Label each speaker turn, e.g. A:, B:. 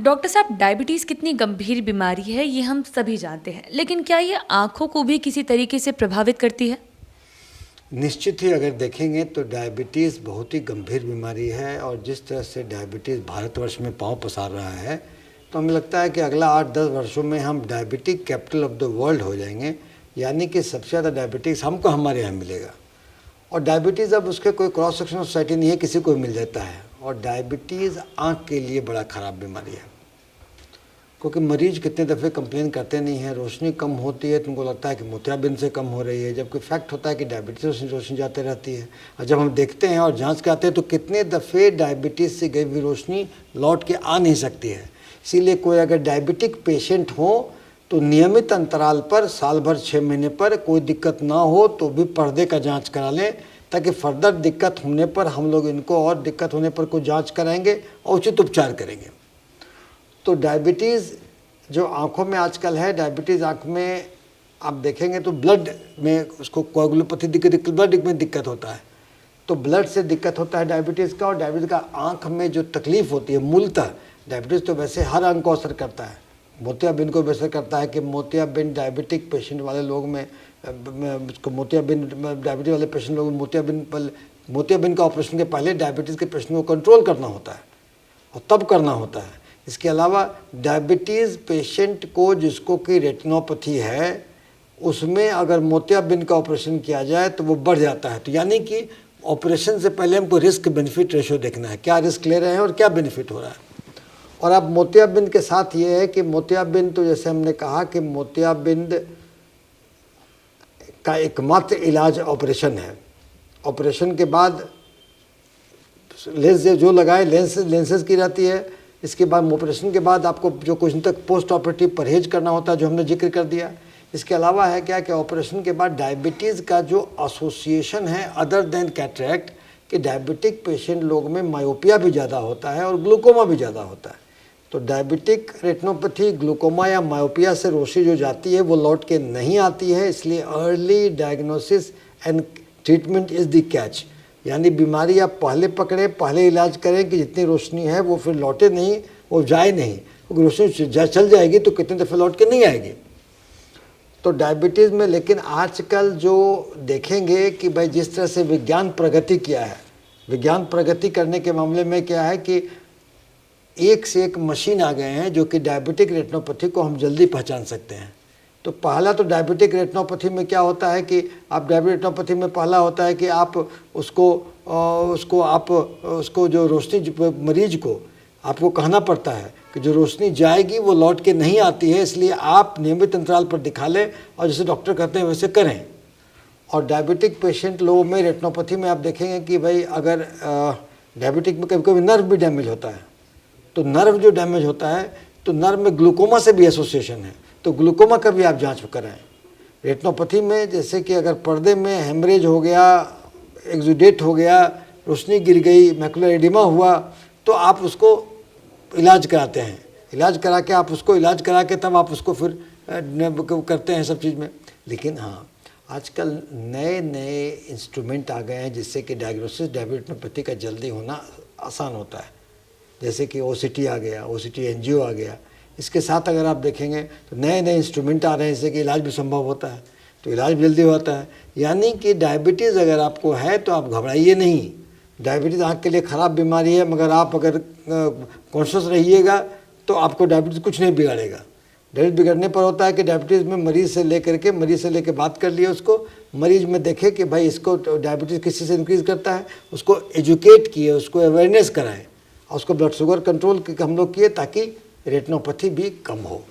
A: Doctor साहब, diabetes कितनी गंभीर बीमारी है ये हम सभी जानते हैं, लेकिन क्या ये आँखों को भी किसी तरीके से प्रभावित करती है?
B: निश्चित ही अगर देखेंगे तो डायबिटीज़ बहुत ही गंभीर बीमारी है और जिस तरह से डायबिटीज़ भारतवर्ष में पांव पसार रहा है तो हमें लगता है कि अगला 8-10 वर्षों में हम diabetic capital of the world हो जाएंगे, यानी कि सबसे ज़्यादा डायबिटीज़ हमको हमारे यहाँ मिलेगा। और डायबिटीज़ अब उसके कोई क्रॉस सेक्शनल सोसाइटी नहीं है, किसी को मिल जाता है। और डायबिटीज़ आँख के लिए बड़ा ख़राब बीमारी है, क्योंकि मरीज कितने दफ़े कंप्लेन करते नहीं हैं, रोशनी कम होती है तुमको लगता है कि मोतियाबिंद से कम हो रही है, जबकि फैक्ट होता है कि डायबिटीज़ से रोशनी जाते रहती है। और जब हम देखते हैं और जांच कराते हैं तो कितने दफ़े डायबिटीज़ से गई हुई रोशनी लौट के आ नहीं सकती है। इसीलिए कोई अगर डायबिटिक पेशेंट हो तो नियमित अंतराल पर साल भर 6 महीने पर कोई दिक्कत ना हो तो भी पर्दे का जाँच करा लें, ताकि फर्दर दिक्कत होने पर हम लोग इनको और दिक्कत होने पर कोई जाँच कराएँगे और उचित उपचार करेंगे। तो डायबिटीज़ जो आँखों में आजकल है, डायबिटीज़ आँख में आप देखेंगे तो ब्लड में उसको कोएगुलोपैथी ब्लड में दिक्कत होता है, तो ब्लड से दिक्कत होता है डायबिटीज़ का। और डायबिटीज़ का आँख में जो तकलीफ़ होती है, मूलतः डायबिटीज़ तो वैसे हर अंग को असर करता है, मोतियाबिंद को भी असर करता है कि मोतियाबिंद डायबिटिक पेशेंट वाले लोग में उसको मोतियाबिंद डायबिटीज़ वाले पेशेंट लोग मोतियाबिंद का ऑपरेशन के पहले डायबिटीज़ के पेशेंट को कंट्रोल करना होता है और तब करना होता है। इसके अलावा डायबिटीज़ पेशेंट को जिसको कि रेटिनोपैथी है, उसमें अगर मोतियाबिंद का ऑपरेशन किया जाए तो वो बढ़ जाता है। तो यानी कि ऑपरेशन से पहले हमको रिस्क बेनिफिट रेशो देखना है, क्या रिस्क ले रहे हैं और क्या बेनिफिट हो रहा है। और अब मोतियाबिंद के साथ ये है कि मोतियाबिंद तो जैसे हमने कहा कि मोतियाबिंद का एकमात्र इलाज ऑपरेशन है। ऑपरेशन के बाद लेंस जो लगाए लेंसेज की रहती है। इसके बाद ऑपरेशन के बाद आपको जो कुछ दिन तक पोस्ट ऑपरेटिव परहेज करना होता है, जो हमने जिक्र कर दिया। इसके अलावा है क्या कि ऑपरेशन के बाद डायबिटीज़ का जो एसोसिएशन है अदर देन कैटरेक्ट, कि डायबिटिक पेशेंट लोग में मायोपिया भी ज़्यादा होता है और ग्लूकोमा भी ज़्यादा होता है। तो डायबिटिक रेटिनोपैथी, ग्लूकोमा या मायोपिया से रोशनी जो जाती है वो लौट के नहीं आती है। इसलिए early diagnosis and treatment is the catch, यानी बीमारी आप पहले पकड़े, पहले इलाज करें कि जितनी रोशनी है वो फिर लौटे नहीं, वो जाए नहीं, क्योंकि रोशनी चल जाएगी तो कितने दफ़े लौट के नहीं आएगी। तो डायबिटीज़ में लेकिन आजकल जो देखेंगे कि भाई जिस तरह से विज्ञान प्रगति किया है, विज्ञान प्रगति करने के मामले में क्या है कि एक से एक मशीन आ गए हैं जो कि डायबिटिक रेटिनोपैथी को हम जल्दी पहचान सकते हैं। तो पहला तो डायबिटिक रेटिनोपैथी में क्या होता है कि आप डायबिटिक रेटिनोपैथी में पहला होता है कि आप उसको जो रोशनी मरीज को आपको कहना पड़ता है कि जो रोशनी जाएगी वो लौट के नहीं आती है, इसलिए आप नियमित अंतराल पर दिखा लें और जैसे डॉक्टर कहते हैं वैसे करें। और डायबिटिक पेशेंट लोगों में रेटिनोपैथी में आप देखेंगे कि भाई अगर डायबिटिक में कभी कभी नर्व भी डैमेज होता है, तो नर्व जो डैमेज होता है तो नर्व में ग्लूकोमा से भी एसोसिएशन है, तो ग्लूकोमा का भी आप जांच कराएं। रेटिनोपैथी में जैसे कि अगर पर्दे में हेमरेज हो गया, एक्सुडेट हो गया, रोशनी गिर गई, मैकुलर एडिमा हुआ, तो आप उसको इलाज कराते हैं। इलाज करा के आप उसको इलाज करा के तब आप उसको फिर करते हैं सब चीज़ में। लेकिन हाँ, आजकल नए नए इंस्ट्रूमेंट आ गए हैं जिससे कि डायग्नोसिस डायबिटिनोपैथी का जल्दी होना आसान होता है। जैसे कि OCT आ गया, OCT एंजियो आ गया। इसके साथ अगर आप देखेंगे तो नए नए इंस्ट्रूमेंट आ रहे हैं जिससे कि इलाज भी संभव होता है, तो इलाज भी जल्दी होता है। यानी कि डायबिटीज़ अगर आपको है तो आप घबराइए नहीं। डायबिटीज़ आँख के लिए ख़राब बीमारी है, मगर आप अगर कॉन्शियस रहिएगा तो आपको डायबिटीज़ कुछ नहीं बिगाड़ेगा। डायबिटीज़ बिगड़ने पर होता है कि डायबिटीज़ में मरीज़ से लेकर बात कर लिए, उसको मरीज़ में देखे कि भाई इसको डायबिटीज़ किसी से इंक्रीज़ करता है, उसको एजुकेट किए, उसको अवेयरनेस कराएं और उसको ब्लड शुगर कंट्रोल हम लोग किए ताकि रेटिनोपैथी भी कम हो।